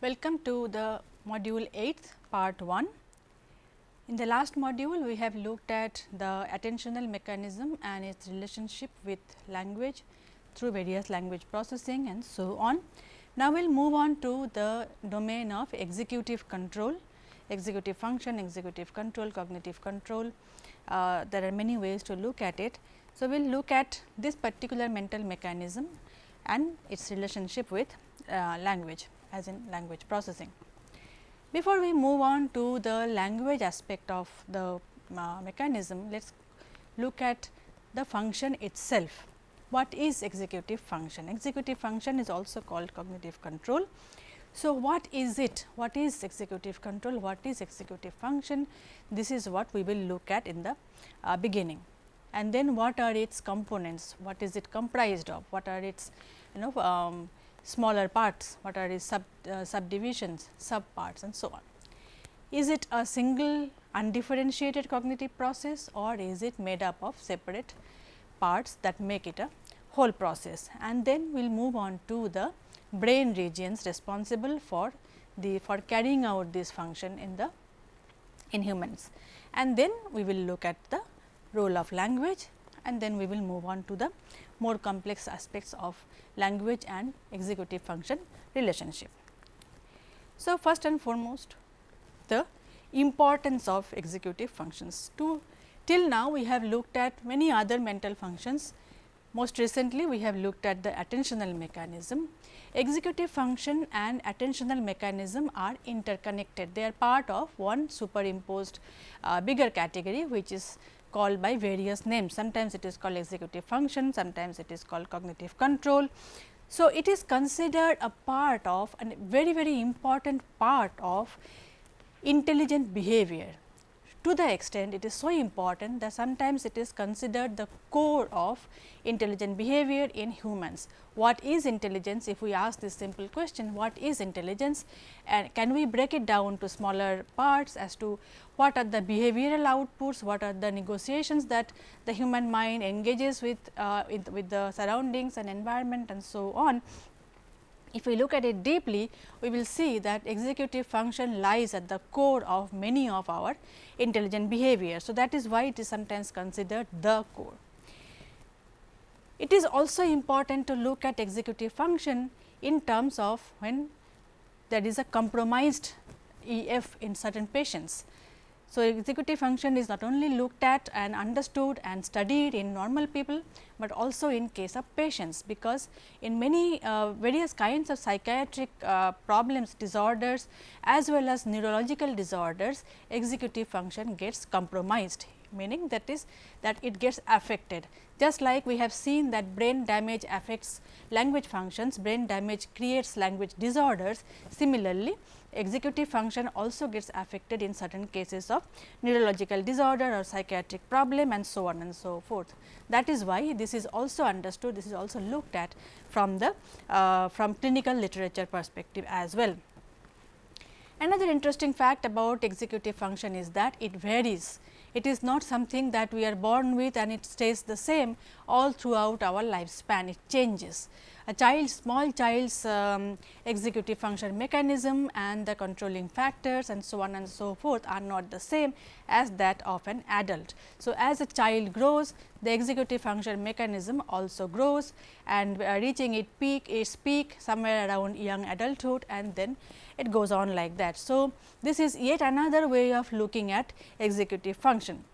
Welcome to the module 8th part 1. In the last module, we have looked at the attentional mechanism and its relationship with language through various language processing and so on. Now, we will move on to the domain of executive control, executive function, executive control, cognitive control. There are many ways to look at it. So, we will look at this particular mental mechanism and its relationship with language, as in language processing. Before we move on to the language aspect of the mechanism, let us look at the function itself. What is executive function? Executive function is also called cognitive control. So, what is it? What is executive control? What is executive function? This is what we will look at in the beginning. And then what are its components? What is it comprised of? What are its smaller parts, what are its subdivisions, subparts and so on. Is it a single undifferentiated cognitive process or is it made up of separate parts that make it a whole process? And then we will move on to the brain regions responsible for carrying out this function in humans. And then we will look at the role of language, and then we will move on to the more complex aspects of language and executive function relationship. So, first and foremost, the importance of executive functions. Till now we have looked at many other mental functions. Most recently we have looked at the attentional mechanism. Executive function and attentional mechanism are interconnected. They are part of one superimposed bigger category, which is called by various names. Sometimes it is called executive function, sometimes it is called cognitive control. So, it is considered a part of a very important part of intelligent behavior. To the extent it is so important that sometimes it is considered the core of intelligent behavior in humans. What is intelligence? If we ask this simple question, what is intelligence, and can we break it down to smaller parts as to what are the behavioral outputs, what are the negotiations that the human mind engages with the surroundings and environment and so on. If we look at it deeply, we will see that executive function lies at the core of many of our intelligent behavior. So, that is why it is sometimes considered the core. It is also important to look at executive function in terms of when there is a compromised EF in certain patients. So, executive function is not only looked at and understood and studied in normal people, but also in case of patients, because in many various kinds of psychiatric problems, disorders as well as neurological disorders, executive function gets compromised, meaning that is that it gets affected. Just like we have seen that brain damage affects language functions, brain damage creates language disorders. Similarly, executive function also gets affected in certain cases of neurological disorder or psychiatric problem and so on and so forth. That is why this is also understood, this is also looked at from the from clinical literature perspective as well. Another interesting fact about executive function is that it varies. It is not something that we are born with and it stays the same all throughout our lifespan, it changes. A small child's executive function mechanism and the controlling factors and so on and so forth are not the same as that of an adult. So, as a child grows, the executive function mechanism also grows and reaching its peak somewhere around young adulthood, and then it goes on like that. So, this is yet another way of looking at executive function.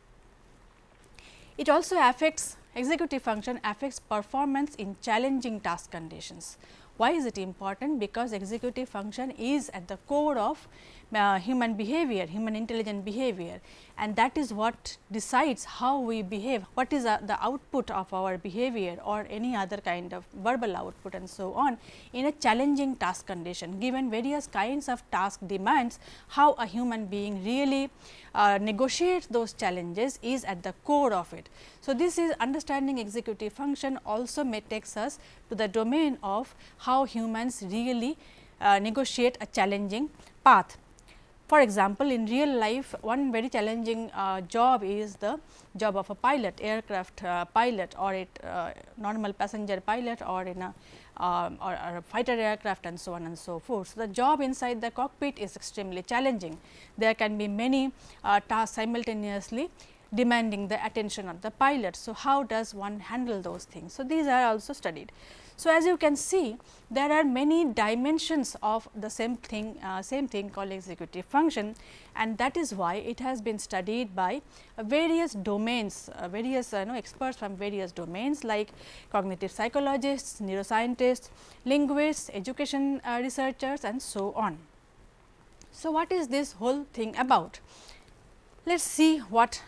It also affects executive function affects performance in challenging task conditions. Why is it important? Because executive function is at the core of human behavior, human intelligent behavior, and that is what decides how we behave, what is the output of our behavior or any other kind of verbal output and so on in a challenging task condition. Given various kinds of task demands, how a human being really negotiates those challenges is at the core of it. So, this is understanding executive function also takes us to the domain of how humans really negotiate a challenging path. For example, in real life one very challenging job is the job of a pilot, aircraft pilot, or a normal passenger pilot, or in a or a fighter aircraft, and so on and so forth. So, the job inside the cockpit is extremely challenging. There can be many tasks simultaneously demanding the attention of the pilot. So, how does one handle those things? So, these are also studied. So, as you can see, there are many dimensions of the same thing called executive function, and that is why it has been studied by various domains, various experts from various domains like cognitive psychologists, neuroscientists, linguists, education researchers, and so on. So, what is this whole thing about? Let us see what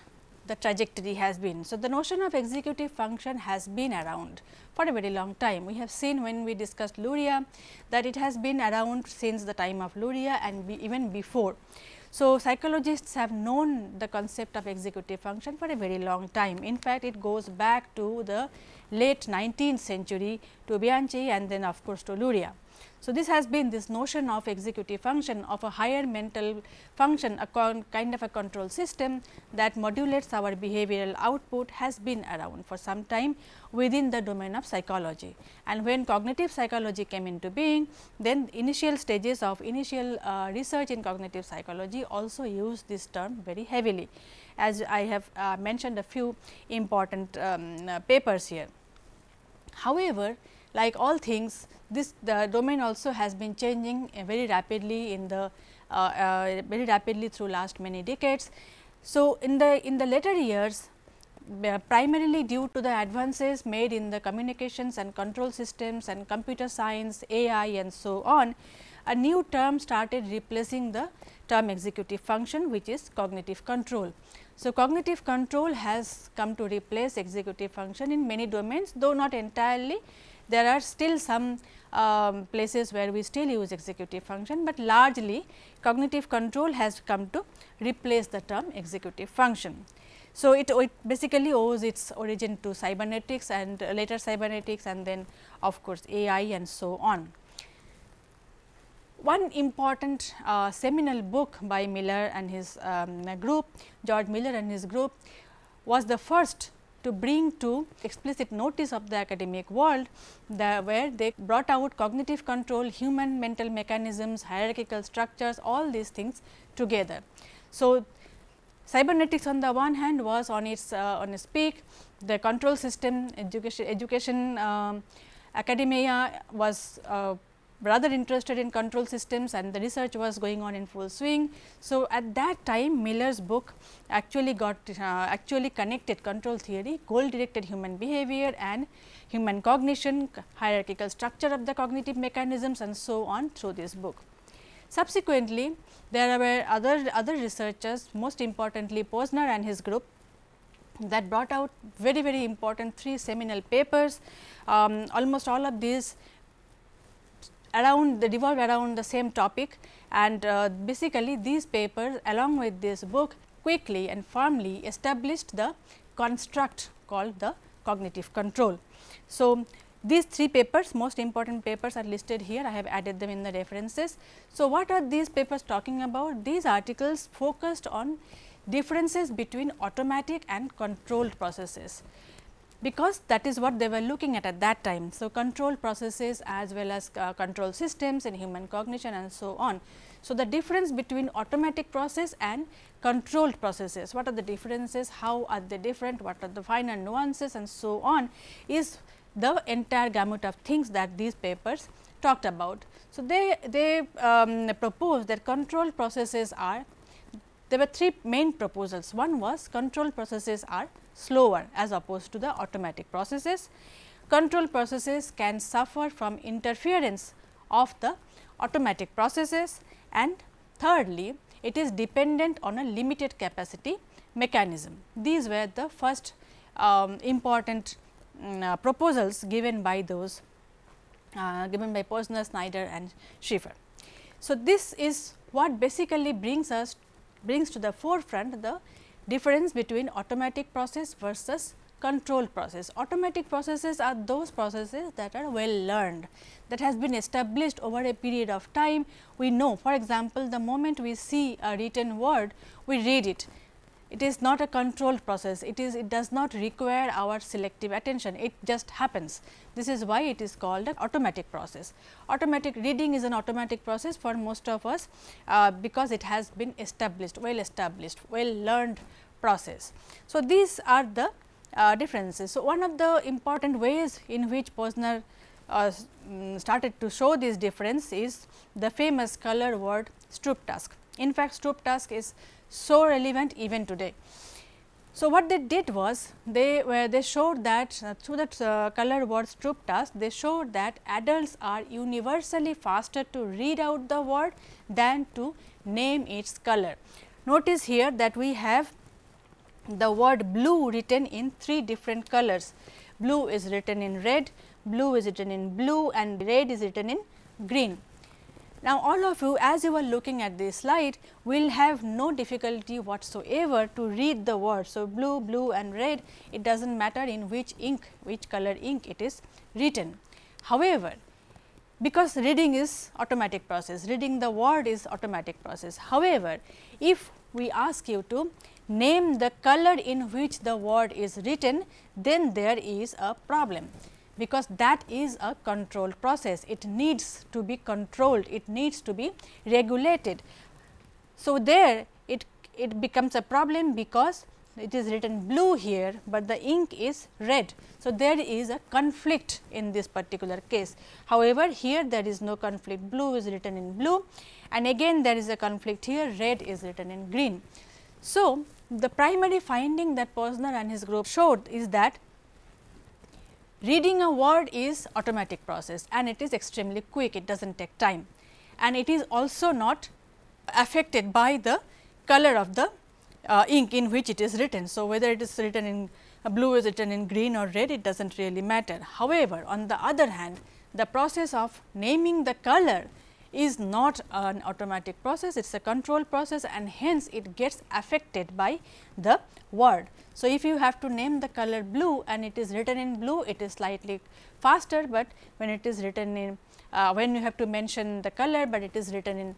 the trajectory has been. So, the notion of executive function has been around for a very long time. We have seen when we discussed Luria that it has been around since the time of Luria and even before. So, psychologists have known the concept of executive function for a very long time. In fact, it goes back to the late 19th century to Bianchi and then of course, to Luria. So, this has been this notion of executive function of a higher mental function, a kind of a control system that modulates our behavioral output, has been around for some time within the domain of psychology. And when cognitive psychology came into being, then initial stages of initial research in cognitive psychology also used this term very heavily, as I have mentioned a few important papers here. However, like all things, the domain also has been changing very rapidly in the very rapidly through last many decades. So, in the later years, primarily due to the advances made in the communications and control systems and computer science, AI and so on, a new term started replacing the term executive function, which is cognitive control. So, cognitive control has come to replace executive function in many domains, though not entirely. There are still some places where we still use executive function, but largely cognitive control has come to replace the term executive function. So, it basically owes its origin to cybernetics and later cybernetics, and then of course, AI and so on. One important seminal book by Miller and his group, George Miller and his group, was the first to bring to explicit notice of the academic world, where they brought out cognitive control, human mental mechanisms, hierarchical structures, all these things together. So, cybernetics on the one hand was on its peak, the control system, education academia was rather interested in control systems, and the research was going on in full swing. So, at that time Miller's book actually connected control theory, goal directed human behavior and human cognition, hierarchical structure of the cognitive mechanisms and so on through this book. Subsequently, there were other researchers, most importantly Posner and his group, that brought out very important 3 seminal papers. Almost all of these revolve around the same topic, and basically these papers along with this book quickly and firmly established the construct called the cognitive control. So, these 3 papers, most important papers, are listed here. I have added them in the references. So, what are these papers talking about? These articles focused on differences between automatic and controlled processes, because that is what they were looking at that time. So, control processes as well as control systems in human cognition and so on. So, the difference between automatic process and controlled processes, what are the differences, how are they different, what are the finer nuances and so on, is the entire gamut of things that these papers talked about. So, they proposed that control processes are, there were 3 main proposals. One was control processes are slower as opposed to the automatic processes. Control processes can suffer from interference of the automatic processes, and thirdly, it is dependent on a limited capacity mechanism. These were the first important proposals given by those given by Posner, Snyder and Schiffer. So, this is what basically brings to the forefront the difference between automatic process versus control process. Automatic processes are those processes that are well learned, that has been established over a period of time. We know, for example, the moment we see a written word, we read it. It is not a controlled process, it does not require our selective attention, it just happens. This is why it is called an automatic process. Automatic reading is an automatic process for most of us, because it has been established, well learned process. So, these are the differences. So, one of the important ways in which Posner started to show this difference is the famous color word Stroop task. In fact, Stroop task is so relevant even today. So, what they did was they showed that through that color word Stroop task, they showed that adults are universally faster to read out the word than to name its color. Notice here that we have the word blue written in 3 different colors. Blue is written in red, blue is written in blue, and red is written in green. Now, all of you, as you are looking at this slide, will have no difficulty whatsoever to read the word. So, blue, blue and red, it does not matter in which ink, which color ink it is written. However, because reading is automatic process, reading the word is automatic process. However, if we ask you to name the color in which the word is written, then there is a problem, because that is a controlled process. It needs to be controlled, it needs to be regulated. So, there it becomes a problem, because it is written blue here, but the ink is red. So, there is a conflict in this particular case. However, here there is no conflict, blue is written in blue, and again there is a conflict here, red is written in green. So, the primary finding that Posner and his group showed is that reading a word is automatic process, and it is extremely quick, it does not take time, and it is also not affected by the color of the ink in which it is written. So, whether it is written in blue is written in green or red, it does not really matter. However, on the other hand, the process of naming the color is not an automatic process, it is a control process, and hence it gets affected by the word. So, if you have to name the color blue and it is written in blue, it is slightly faster, but when it is written in when you have to mention the color, but it is written in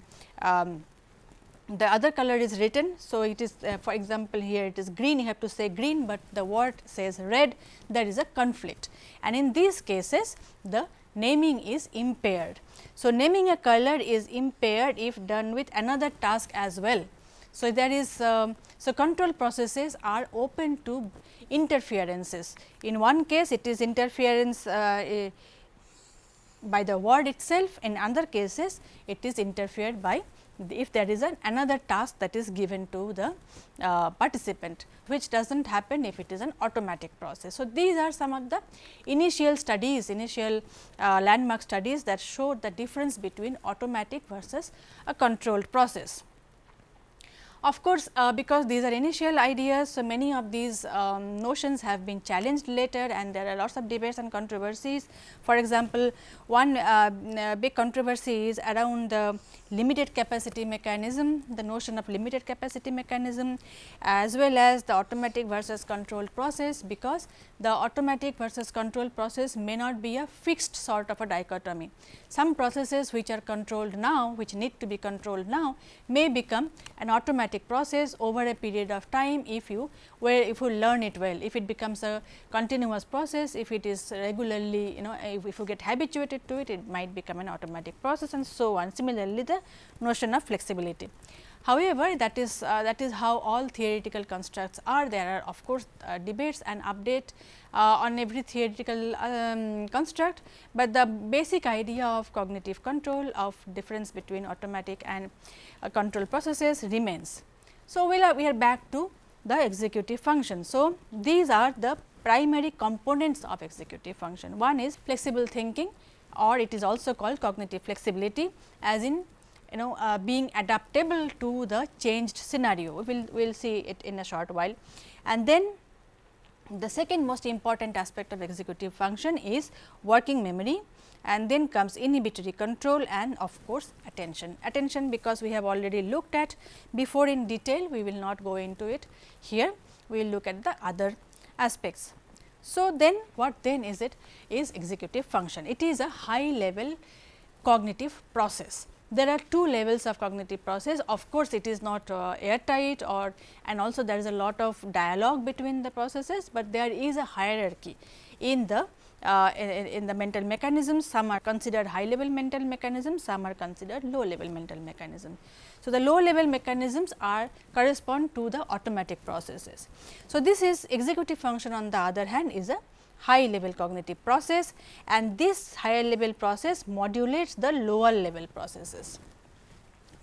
the other color is written. So, it is for example, here it is green, you have to say green, but the word says red, there is a conflict, and in these cases the naming is impaired. So, naming a color is impaired if done with another task as well. So, there is so control processes are open to interferences. In one case it is interference by the word itself, in other cases it is interfered by if there is another task that is given to the participant, which does not happen if it is an automatic process. So, these are some of the initial studies, landmark studies that show the difference between automatic versus a controlled process. Of course, because these are initial ideas, so many of these notions have been challenged later, and there are lots of debates and controversies. For example, one big controversy is around the limited capacity mechanism, the notion of limited capacity mechanism, as well as the automatic versus controlled process, because the automatic versus controlled process may not be a fixed sort of a dichotomy. Some processes which are controlled now, which need to be controlled now, may become an automatic process over a period of time if you learn it well. If it becomes a continuous process, if it is regularly, if you get habituated to it, it might become an automatic process, and so on. Similarly, the notion of flexibility. However, that is how all theoretical constructs are. There are of course debates and update on every theoretical construct, but the basic idea of cognitive control, of difference between automatic and control processes remains. So, we are back to the executive function. So, these are the primary components of executive function. One is flexible thinking, or it is also called cognitive flexibility, as in being adaptable to the changed scenario. We will see it in a short while. And then the second most important aspect of executive function is working memory, and then comes inhibitory control, and of course, attention. Attention, because we have already looked at before in detail, we will not go into it here, we will look at the other aspects. So, then what then is it is executive function. It is a high level cognitive process. There are two levels of cognitive process. Of course, it is not airtight or, and also there is a lot of dialogue between the processes, but there is a hierarchy in the mental mechanisms. Some are considered high level mental mechanisms, some are considered low level mental mechanisms. So, the low level mechanisms are correspond to the automatic processes. So, this is executive function on the other hand is a high level cognitive process, and this higher level process modulates the lower level processes.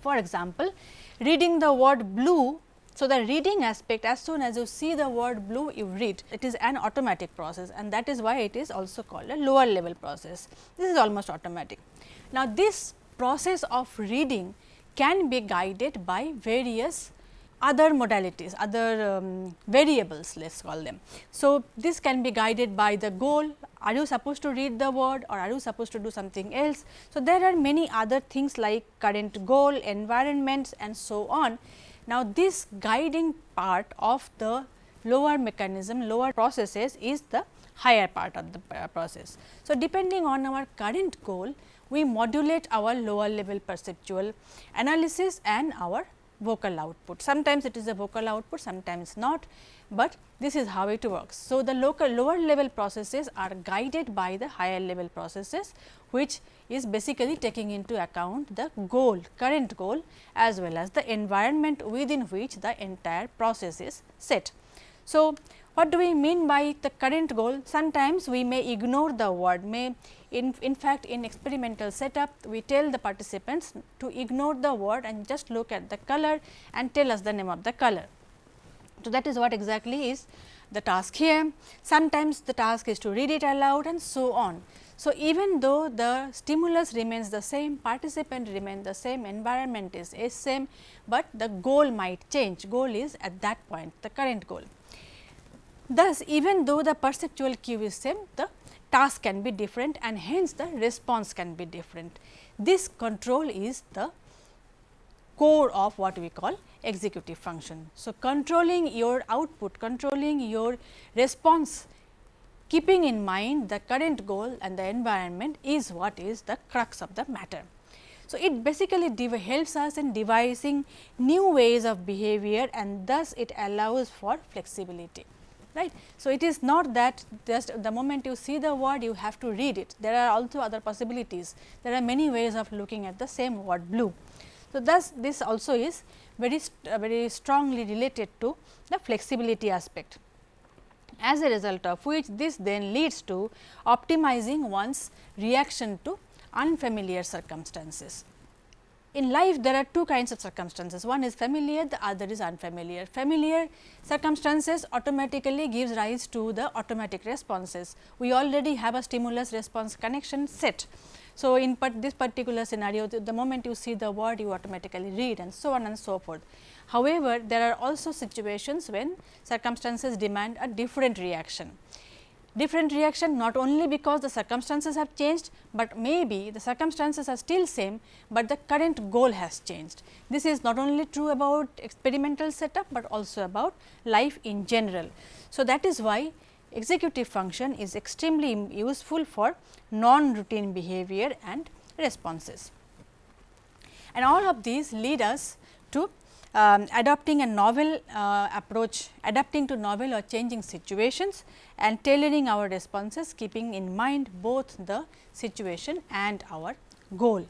For example, reading the word blue. So, the reading aspect, as soon as you see the word blue you read, it is an automatic process, and that is why it is also called a lower level process. This is almost automatic. Now, this process of reading can be guided by various other modalities, other variables, let us call them. So, this can be guided by the goal. Are you supposed to read the word or are you supposed to do something else? So, there are many other things like current goal, environments and so on. Now, this guiding part of the lower mechanism, lower processes is the higher part of the process. So, depending on our current goal, we modulate our lower level perceptual analysis and our vocal output. Sometimes it is a vocal output, sometimes not, but this is how it works. So, the lower level processes are guided by the higher level processes, which is basically taking into account the goal, current goal, as well as the environment within which the entire process is set. So, what do we mean by the current goal? Sometimes we may ignore the word, in fact, in experimental setup, we tell the participants to ignore the word and just look at the color and tell us the name of the color. So, that is what exactly is the task here. Sometimes the task is to read it aloud and so on. So, even though the stimulus remains the same, participant remain the same, environment is same, but the goal might change. Goal is at that point the current goal. Thus, even though the perceptual cue is same, the task can be different and hence the response can be different. This control is the core of what we call executive function. So, controlling your output, controlling your response, keeping in mind the current goal and the environment is what is the crux of the matter. So, it basically helps us in devising new ways of behavior and thus it allows for flexibility. Right. So, it is not that just the moment you see the word you have to read it, there are also other possibilities, there are many ways of looking at the same word blue. So, thus this also is very strongly related to the flexibility aspect, as a result of which this then leads to optimizing one's reaction to unfamiliar circumstances. In life, there are two kinds of circumstances, one is familiar, the other is unfamiliar. Familiar circumstances automatically gives rise to the automatic responses. We already have a stimulus response connection set. So, in this particular scenario, the moment you see the word, you automatically read and so on and so forth. However, there are also situations when circumstances demand a different reaction. Different reaction not only because the circumstances have changed, but maybe the circumstances are still same, but the current goal has changed. This is not only true about experimental setup, but also about life in general. So, that is why executive function is extremely useful for non-routine behavior and responses. And all of these lead us to adopting a novel approach, adapting to novel or changing situations and tailoring our responses, keeping in mind both the situation and our goal.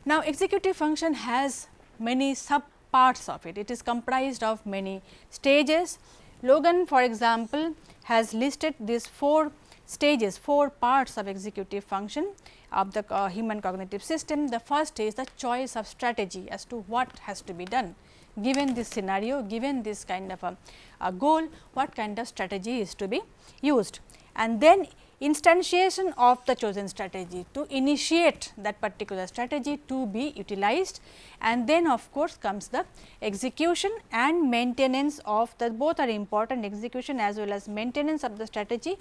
Now, executive function has many sub parts of it. It is comprised of many stages. Logan, for example, has listed these 4 stages, 4 parts of executive function of the human cognitive system. The first is the choice of strategy as to what has to be done. Given this scenario, given this kind of a goal, what kind of strategy is to be used, and then instantiation of the chosen strategy to initiate that particular strategy to be utilized, and then of course, comes the execution and maintenance of the both are important, execution as well as maintenance of the strategy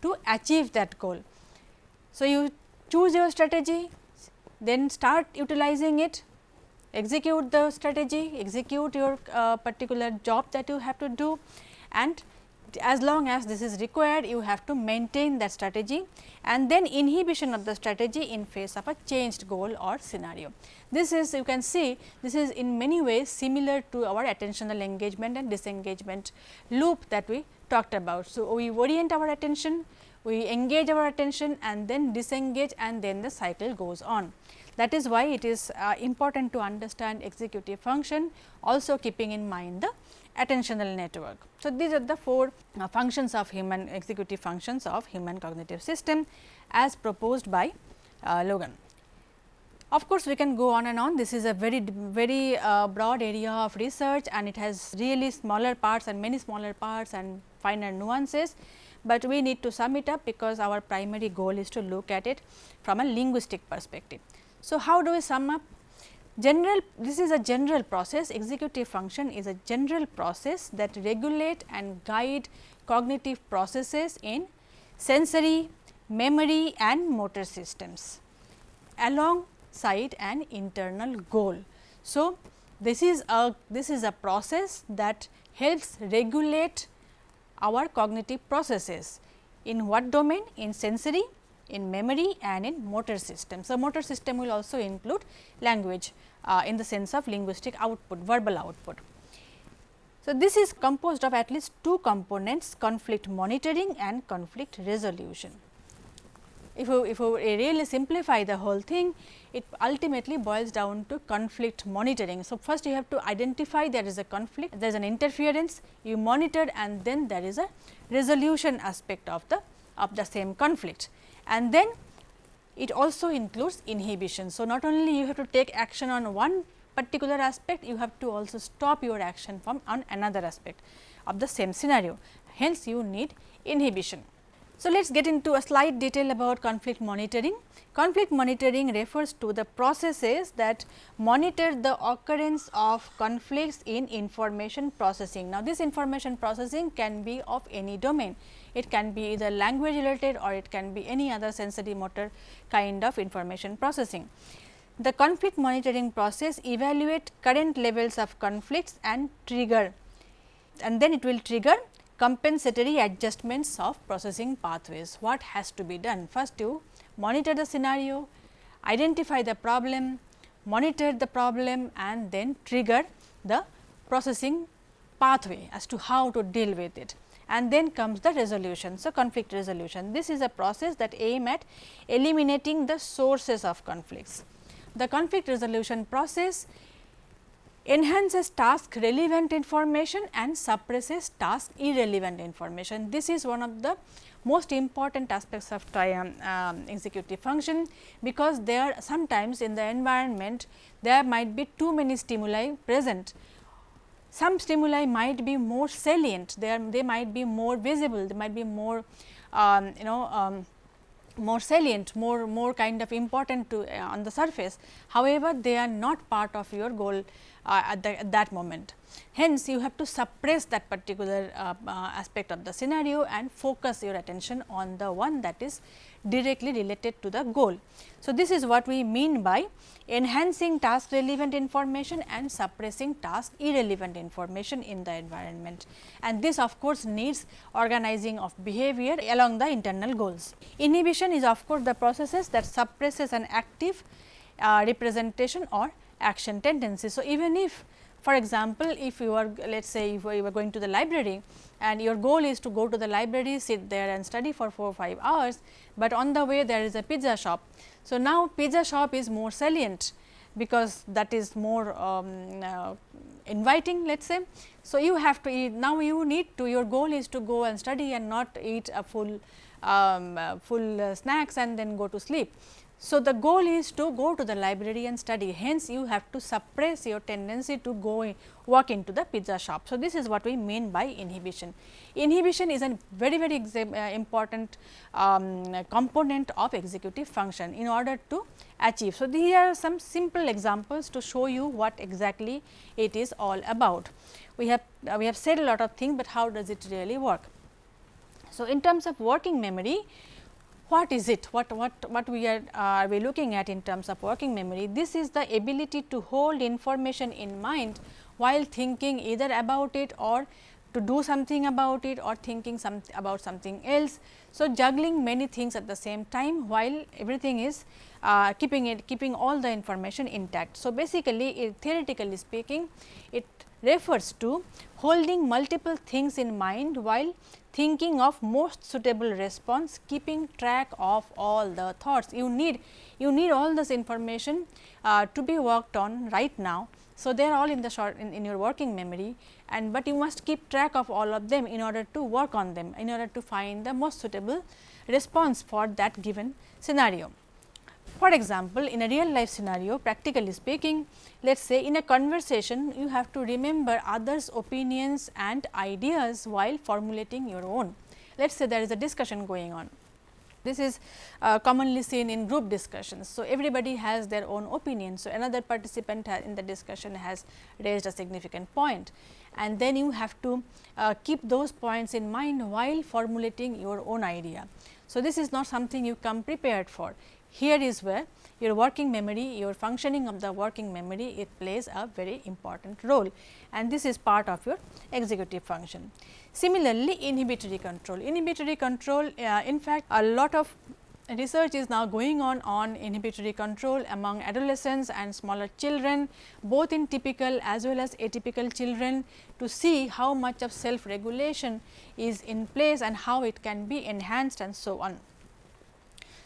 to achieve that goal. So, you choose your strategy, then start utilizing it, execute the strategy, execute your particular job that you have to do, and as long as this is required, you have to maintain that strategy, and then inhibition of the strategy in face of a changed goal or scenario. This is, you can see, this is in many ways similar to our attentional engagement and disengagement loop that we talked about. So, we orient our attention, we engage our attention and then disengage, and then the cycle goes on. That is why it is important to understand executive function, also keeping in mind the attentional network. So, these are the 4 functions of human executive functions of human cognitive system as proposed by Logan. Of course, we can go on and on. This is a very broad area of research, and it has really smaller parts and many smaller parts and finer nuances, but we need to sum it up because our primary goal is to look at it from a linguistic perspective. So, how do we sum up? This is a general process. Executive function is a general process that regulate and guide cognitive processes in sensory, memory and motor systems alongside an internal goal. So, this is a process that helps regulate our cognitive processes in what domain? In sensory, in memory and in motor system. So, motor system will also include language in the sense of linguistic output, verbal output. So, this is composed of at least 2 components, conflict monitoring and conflict resolution. If you really simplify the whole thing, it ultimately boils down to conflict monitoring. So, first you have to identify there is a conflict, there is an interference, you monitor, and then there is a resolution aspect of the same conflict. And then it also includes inhibition. So, not only you have to take action on one particular aspect, you have to also stop your action from on another aspect of the same scenario. Hence, you need inhibition. So, let us get into a slight detail about conflict monitoring. Conflict monitoring refers to the processes that monitor the occurrence of conflicts in information processing. Now, this information processing can be of any domain. It can be either language related or it can be any other sensory motor kind of information processing. The conflict monitoring process evaluate current levels of conflicts and trigger, and then it will trigger compensatory adjustments of processing pathways. What has to be done? First, you monitor the scenario, identify the problem, monitor the problem, and then trigger the processing pathway as to how to deal with it, and then comes the resolution. So, conflict resolution, this is a process that aim at eliminating the sources of conflicts. The conflict resolution process enhances task relevant information and suppresses task irrelevant information. This is one of the most important aspects of executive function, because there sometimes in the environment there might be too many stimuli present. Some stimuli might be more salient, they might be more visible, they might be more more salient, more kind of important to on the surface. However, they are not part of your goal at that moment. Hence, you have to suppress that particular aspect of the scenario and focus your attention on the one that is directly related to the goal. So, this is what we mean by enhancing task relevant information and suppressing task irrelevant information in the environment, and this of course needs organizing of behavior along the internal goals. Inhibition is of course the processes that suppresses an active representation or action tendency. So, even if, for example, if you are, let us say, if you are going to the library and your goal is to go to the library, sit there and study for 4 or 5 hours, but on the way there is a pizza shop. So, now pizza shop is more salient because that is more inviting, let us say. So, you have to eat, now you need to, your goal is to go and study and not eat a full snacks and then go to sleep. So, the goal is to go to the library and study, hence you have to suppress your tendency to go walk into the pizza shop. So, this is what we mean by inhibition. Inhibition is a very important component of executive function in order to achieve. So, here are some simple examples to show you what exactly it is all about. We have said a lot of things, but how does it really work? So, in terms of working memory, what is it? What we are we looking at in terms of working memory? This is the ability to hold information in mind while thinking either about it or to do something about it or thinking about something else. So, juggling many things at the same time while everything is keeping all the information intact. So, basically theoretically speaking, it refers to holding multiple things in mind while thinking of most suitable response, keeping track of all the thoughts. You need all this information to be worked on right now. So, they are all in the in your working memory, and but you must keep track of all of them in order to work on them, in order to find the most suitable response for that given scenario. For example, in a real life scenario, practically speaking, let us say in a conversation you have to remember others' opinions and ideas while formulating your own. Let us say there is a discussion going on. This is commonly seen in group discussions. So, everybody has their own opinion. So, another participant in the discussion has raised a significant point, and then you have to keep those points in mind while formulating your own idea. So, this is not something you come prepared for. Here is where your working memory, your functioning of the working memory, it plays a very important role, and this is part of your executive function. Similarly, inhibitory control. Inhibitory control, in fact, a lot of research is now going on inhibitory control among adolescents and smaller children, both in typical as well as atypical children, to see how much of self regulation is in place and how it can be enhanced and so on.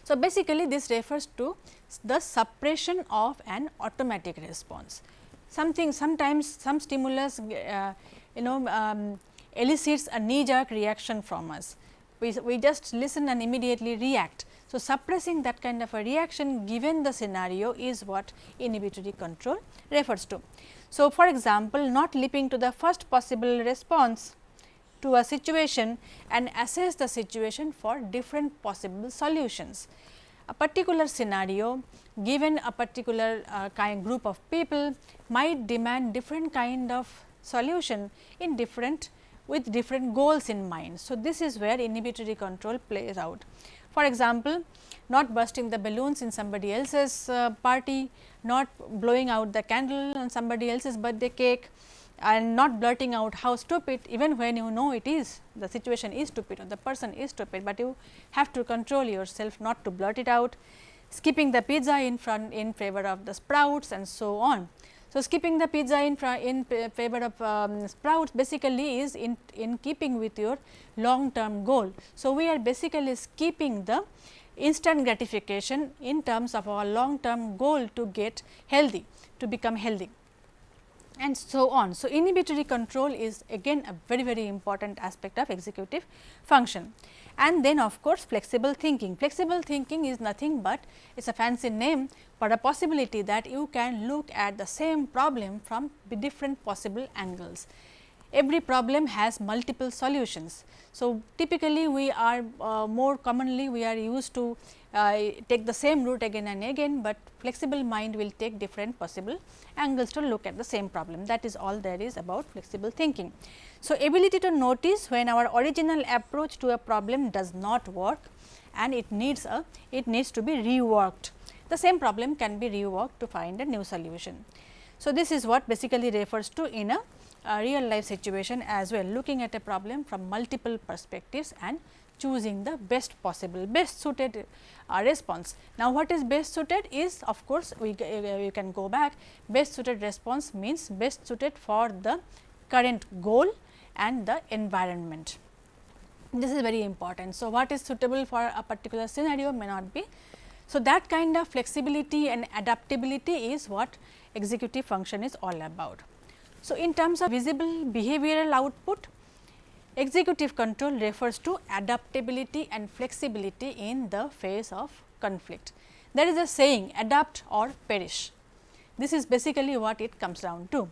So, basically this refers to the suppression of an automatic response. Sometimes some stimulus elicits a knee jerk reaction from us. We just listen and immediately react. So, suppressing that kind of a reaction given the scenario is what inhibitory control refers to. So, for example, not leaping to the first possible response to a situation and assess the situation for different possible solutions. A particular scenario given a particular group of people might demand different kind of solution in with different goals in mind. So, this is where inhibitory control plays out. For example, not bursting the balloons in somebody else's party, not blowing out the candle on somebody else's birthday cake, and not blurting out how stupid, even when you know it is, the situation is stupid or the person is stupid, but you have to control yourself not to blurt it out. Skipping the pizza in favor of the sprouts and so on. So, skipping the pizza in favor of sprouts basically is in keeping with your long term goal. So, we are basically skipping the instant gratification in terms of our long term goal to get healthy, to become healthy, and so on. So, inhibitory control is again a very important aspect of executive function. And then of course, flexible thinking. Flexible thinking is nothing but it is a fancy name for a possibility that you can look at the same problem from different possible angles. Every problem has multiple solutions. So, typically we are more commonly we are used to take the same route again and again, but flexible mind will take different possible angles to look at the same problem. That is all there is about flexible thinking. So, ability to notice when our original approach to a problem does not work and it needs to be reworked. The same problem can be reworked to find a new solution. So, this is what basically refers to in a real life situation as well, looking at a problem from multiple perspectives and choosing the best possible, best suited response. Now, what is best suited is, of course, we can go back. Best suited response means best suited for the current goal and the environment. This is very important. So, what is suitable for a particular scenario may not be. So, that kind of flexibility and adaptability is what executive function is all about. So, in terms of visible behavioral output, executive control refers to adaptability and flexibility in the face of conflict. There is a saying, adapt or perish. This is basically what it comes down to.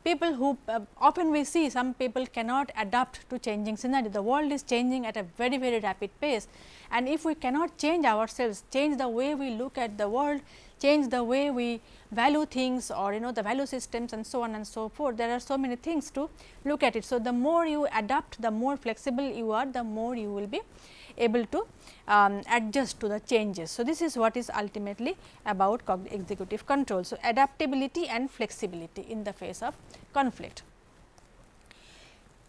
People who often we see some people cannot adapt to changing scenario. The world is changing at a very rapid pace, and if we cannot change ourselves, change the way we look at the world, change the way we value things, or the value systems and so on and so forth, there are so many things to look at it. So, the more you adapt, the more flexible you are, the more you will be able to adjust to the changes. So, this is what is ultimately about executive control. So, adaptability and flexibility in the face of conflict.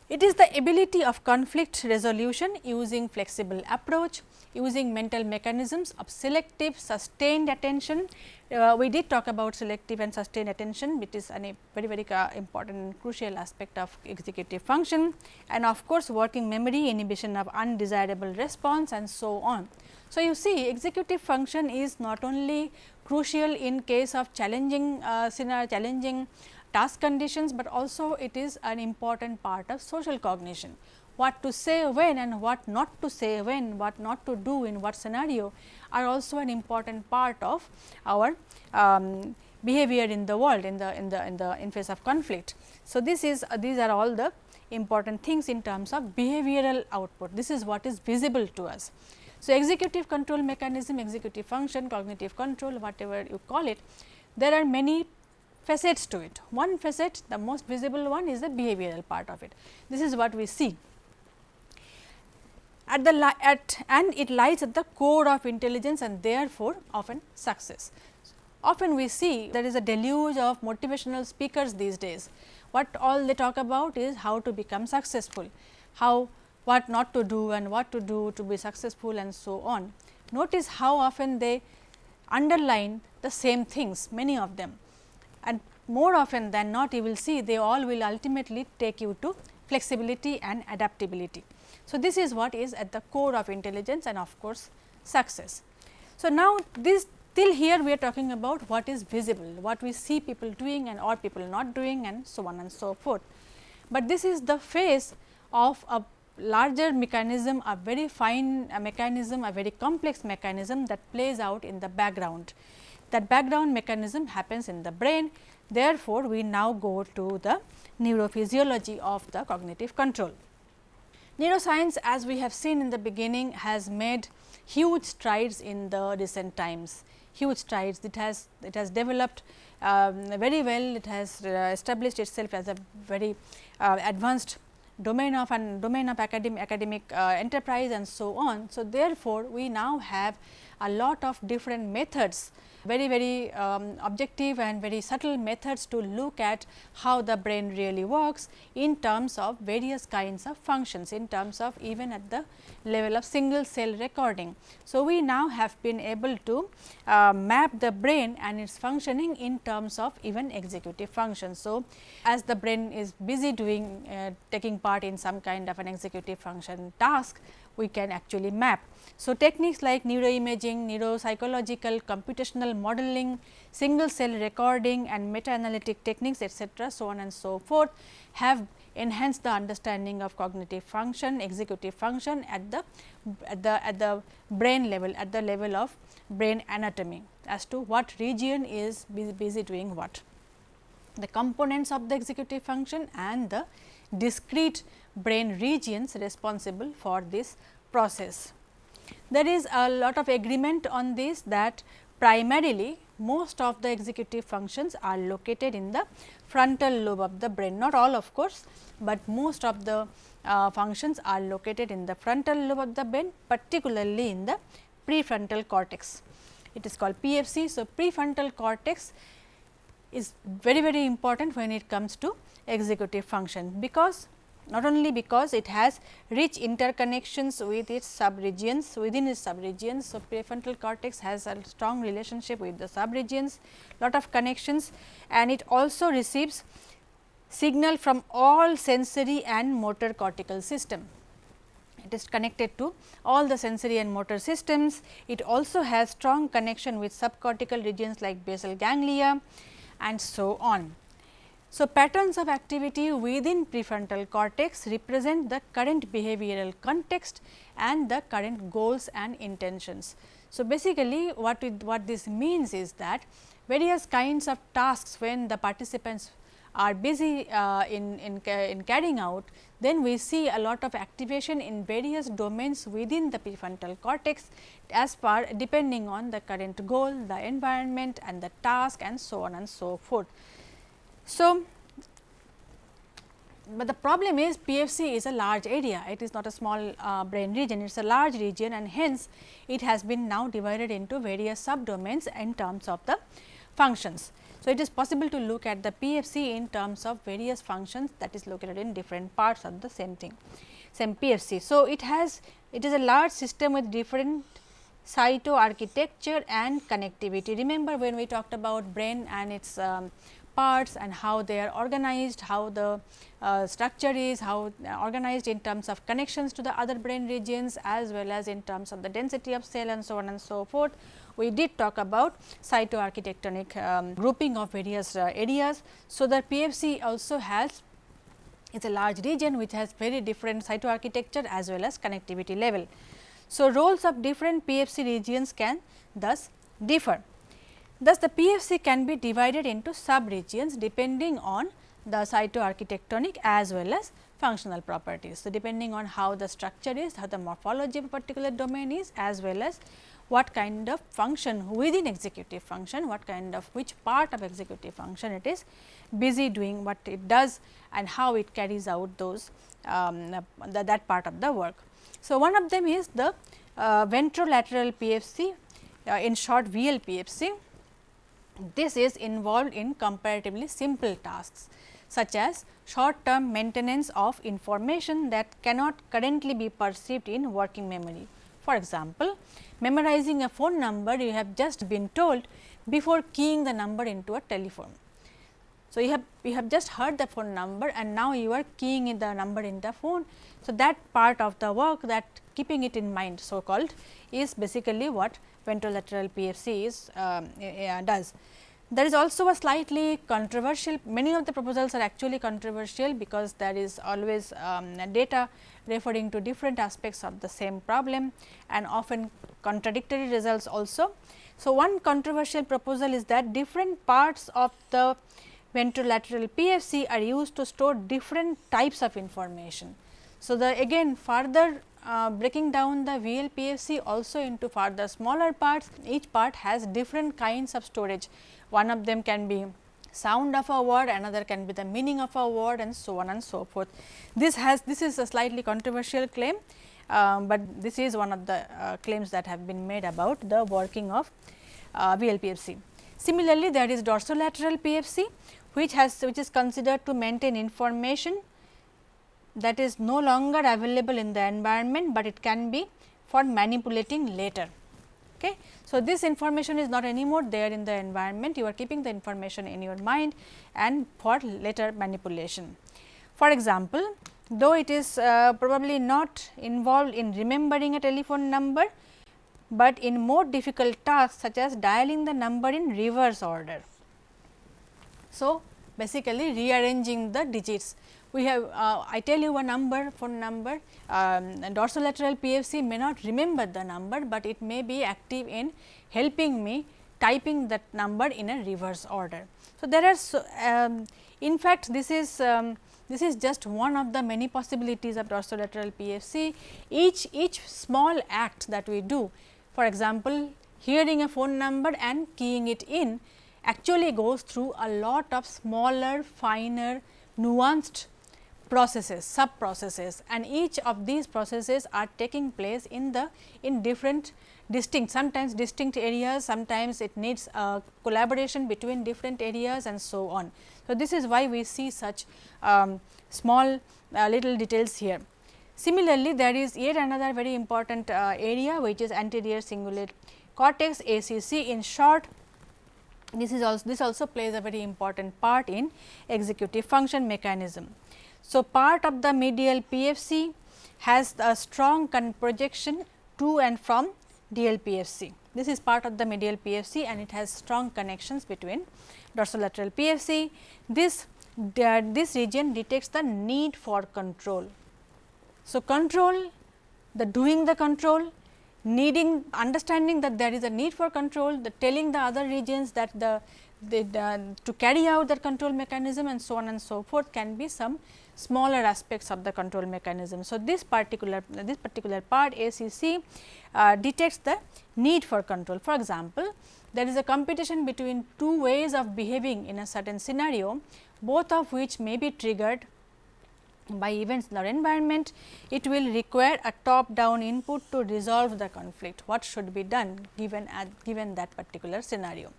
It is the ability of conflict resolution using flexible approach, using mental mechanisms of selective sustained attention. We did talk about selective and sustained attention, which is a very important and crucial aspect of executive function, and of course, working memory, inhibition of undesirable response and so on. So, you see executive function is not only crucial in case of challenging challenging task conditions, but also it is an important part of social cognition. What to say when and what not to say when, what not to do in what scenario are also an important part of our behavior in the world in face of conflict. So, these are all the important things in terms of behavioral output. This is what is visible to us. So, executive control mechanism, executive function, cognitive control, whatever you call it, there are many facets to it. One facet, the most visible one, is the behavioral part of it. This is what we see and it lies at the core of intelligence and therefore, often success. Often we see there is a deluge of motivational speakers these days. What all they talk about is how to become successful, what not to do and what to do to be successful and so on. Notice how often they underline the same things, many of them, and more often than not you will see they all will ultimately take you to flexibility and adaptability. So, this is what is at the core of intelligence and of course, success. So, now this till here we are talking about what is visible, what we see people doing and or people not doing and so on and so forth. But this is the face of a larger mechanism, a very fine mechanism, a very complex mechanism that plays out in the background. That background mechanism happens in the brain. Therefore, we now go to the neurophysiology of the cognitive control. Neuroscience, as we have seen in the beginning, has made huge strides in the recent times, huge strides. It has developed very well, it has established itself as a very advanced domain of academic enterprise and so on. So, therefore, we now have a lot of different methods, very objective and very subtle methods to look at how the brain really works in terms of various kinds of functions, in terms of even at the level of single cell recording. So, we now have been able to map the brain and its functioning in terms of even executive functions. So, as the brain is busy doing taking part in some kind of an executive function task, we can actually map. So, techniques like neuroimaging, neuropsychological, computational modeling, single cell recording and meta-analytic techniques etcetera, so on and so forth, have enhanced the understanding of cognitive function, executive function at the brain level, at the level of brain anatomy, as to what region is busy doing what, the components of the executive function and the discrete brain regions responsible for this process. There is a lot of agreement on this, that primarily most of the executive functions are located in the frontal lobe of the brain, not all of course, but most of the functions are located in the frontal lobe of the brain, particularly in the prefrontal cortex. It is called PFC. So, prefrontal cortex is very important when it comes to executive function, because not only because it has rich interconnections with its subregions, within its subregions. So, prefrontal cortex has a strong relationship with the subregions, lot of connections, and it also receives signal from all sensory and motor cortical system. It is connected to all the sensory and motor systems. It also has strong connection with subcortical regions like basal ganglia and so on. So, patterns of activity within prefrontal cortex represent the current behavioral context and the current goals and intentions. So, basically what this means is that various kinds of tasks, when the participants are busy in carrying out, then we see a lot of activation in various domains within the prefrontal cortex as per depending on the current goal, the environment and the task and so on and so forth. So, but the problem is PFC is a large area, it is not a small brain region, it is a large region, and hence it has been now divided into various subdomains in terms of the functions. So, it is possible to look at the PFC in terms of various functions that is located in different parts of the same thing, same PFC. So, it is a large system with different cytoarchitecture and connectivity. Remember when we talked about brain and its parts and how they are organized, how the structure is, how organized in terms of connections to the other brain regions as well as in terms of the density of cell and so on and so forth. We did talk about cytoarchitectonic grouping of various areas. So, the PFC also has a large region which has very different cytoarchitecture as well as connectivity level. So, roles of different PFC regions can thus differ. Thus, the PFC can be divided into sub-regions depending on the cytoarchitectonic as well as functional properties. So, depending on how the structure is, how the morphology of a particular domain is, as well as what kind of function within executive function, what kind of which part of executive function it is busy doing, what it does and how it carries out those that part of the work. So, one of them is the Ventro Lateral Pfc, in short VLPFC. This is involved in comparatively simple tasks such as short term maintenance of information that cannot currently be perceived in working memory. For example, memorizing a phone number you have just been told before keying the number into a telephone. So, you have just heard the phone number and now you are keying in the number in the phone. So, that part of the work, that keeping it in mind so called, is basically what ventrolateral PFC is does. There is also a slightly controversial, many of the proposals are actually controversial because there is always data referring to different aspects of the same problem and often contradictory results also. So, one controversial proposal is that different parts of the ventrolateral PFC are used to store different types of information. So, the again further breaking down the VLPFC also into further smaller parts, each part has different kinds of storage. One of them can be sound of a word, another can be the meaning of a word and so on and so forth. This is a slightly controversial claim, but this is one of the claims that have been made about the working of VLPFC. Similarly, there is dorsolateral PFC which is considered to maintain information that is no longer available in the environment, but it can be for manipulating later. Okay. So, this information is not anymore there in the environment, you are keeping the information in your mind and for later manipulation. For example, though it is probably not involved in remembering a telephone number, but in more difficult tasks such as dialing the number in reverse order. So, basically rearranging the digits. We have I tell you a number, phone number, dorsolateral PFC may not remember the number, but it may be active in helping me typing that number in a reverse order. So, there are in fact, this is just one of the many possibilities of dorsolateral PFC. Each small act that we do, for example, hearing a phone number and keying it in actually goes through a lot of smaller, finer, nuanced processes, sub processes, and each of these processes are taking place in different distinct, sometimes distinct areas, sometimes it needs a collaboration between different areas and so on. So, this is why we see such small little details here. Similarly, there is yet another very important area which is anterior cingulate cortex, ACC in short. This also plays a very important part in executive function mechanism. So, part of the medial PFC has a strong projection to and from DL PFC. This is part of the medial PFC and it has strong connections between dorsolateral PFC. This region detects the need for control. So, control, the doing the control, needing, understanding that there is a need for control, the telling the other regions that to carry out that control mechanism and so on and so forth can be some smaller aspects of the control mechanism. So, this particular part ACC detects the need for control. For example, there is a competition between two ways of behaving in a certain scenario, both of which may be triggered by events in our environment. It will require a top down input to resolve the conflict. What should be done given that particular scenario?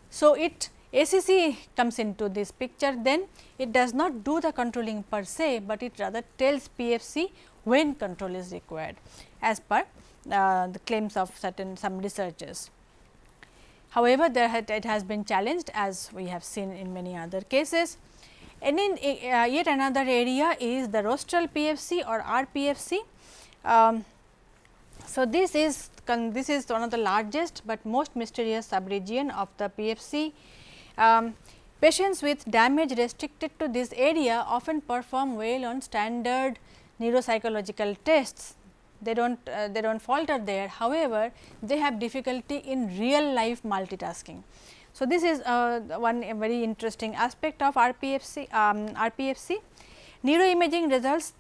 So, it ACC comes into this picture, then it does not do the controlling per se, but it rather tells PFC when control is required as per the claims of some researchers. However, it has been challenged, as we have seen in many other cases. And in yet another area is the rostral PFC or RPFC. So, this is one of the largest, but most mysterious subregion of the PFC. Patients with damage restricted to this area often perform well on standard neuropsychological tests. They do not falter there. However, they have difficulty in real life multitasking. So, this is one very interesting aspect of RPFC. Neuroimaging results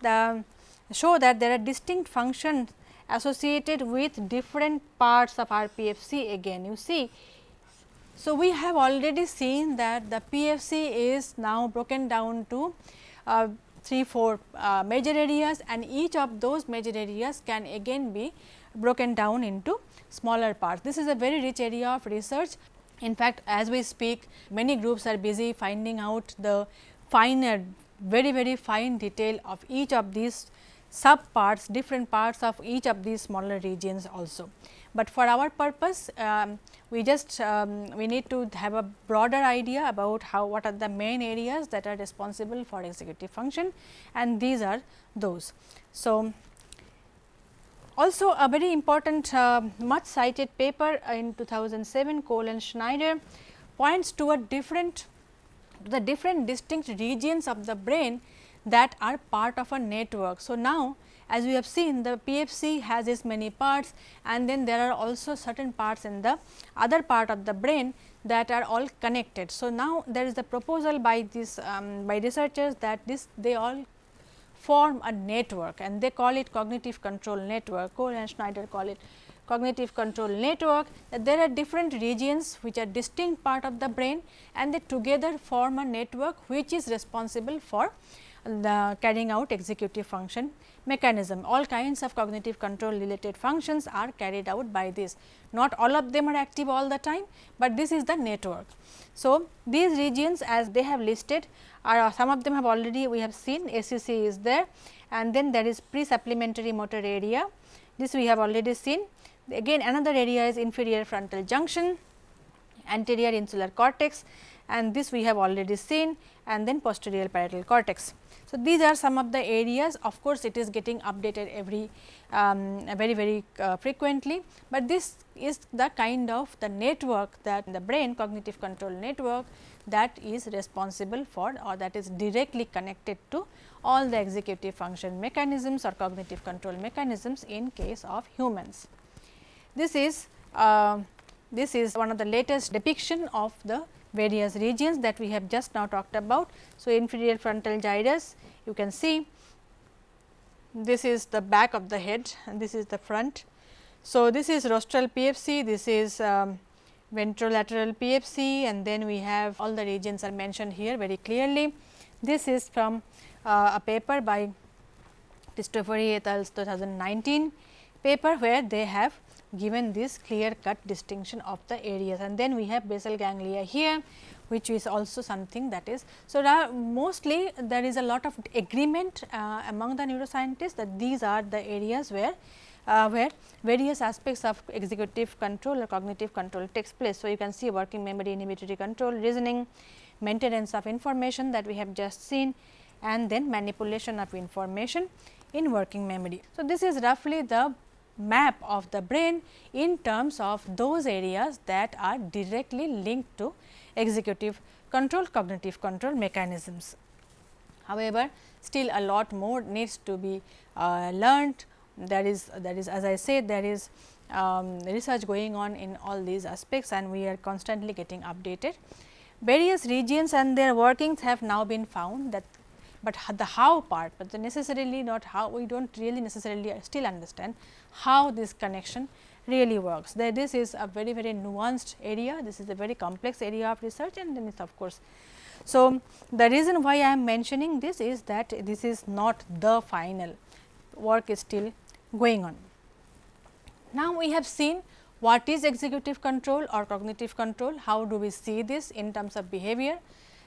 show that there are distinct functions associated with different parts of RPFC again, you see. So, we have already seen that the PFC is now broken down to 3-4 major areas, and each of those major areas can again be broken down into smaller parts. This is a very rich area of research. In fact, as we speak, many groups are busy finding out the finer, very fine detail of each of these sub parts, different parts of each of these smaller regions also. But for our purpose, we just we need to have a broader idea about what are the main areas that are responsible for executive function, and these are those. So, also a very important much cited paper in 2007, Cole and Schneider points to the different distinct regions of the brain that are part of a network. So, now as we have seen, the PFC has its many parts, and then there are also certain parts in the other part of the brain that are all connected. So, now there is a proposal by this by researchers that they all form a network, and they call it cognitive control network. Cole and Schneider call it cognitive control network, that there are different regions which are distinct part of the brain, and they together form a network which is responsible for the carrying out executive function mechanism. All kinds of cognitive control related functions are carried out by this. Not all of them are active all the time, but this is the network. So, these regions, as they have listed, are some of them have already we have seen. ACC is there, and then there is pre-supplementary motor area. This we have already seen. Again, another area is inferior frontal junction, anterior insular cortex, and this we have already seen, and then posterior parietal cortex. So, these are some of the areas. Of course, it is getting updated every very frequently, but this is the kind of the network that the brain cognitive control network that is responsible for, or that is directly connected to all the executive function mechanisms or cognitive control mechanisms in case of humans. This is one of the latest depiction of the various regions that we have just now talked about. So, inferior frontal gyrus, you can see this is the back of the head and this is the front. So, this is rostral PFC, this is Ventro Lateral Pfc, and then we have all the regions are mentioned here very clearly. This is from a paper by Cristofori et al. 2019 paper, where they have given this clear cut distinction of the areas, and then we have basal ganglia here, which is also something that is. So, mostly there is a lot of agreement among the neuroscientists that these are the areas where various aspects of executive control or cognitive control takes place. So, you can see working memory, inhibitory control, reasoning, maintenance of information that we have just seen, and then manipulation of information in working memory. So, this is roughly the map of the brain in terms of those areas that are directly linked to executive control, cognitive control mechanisms. However, still a lot more needs to be learned. There is as I said, there is research going on in all these aspects, and we are constantly getting updated. Various regions and their workings have now been found, that but the how part, but necessarily not how, we do not really necessarily still understand how this connection really works. This is a very nuanced area, this is a very complex area of research, and then it is of course. So, the reason why I am mentioning this is that this is not the final, work is still going on. Now, we have seen what is executive control or cognitive control, how do we see this in terms of behavior.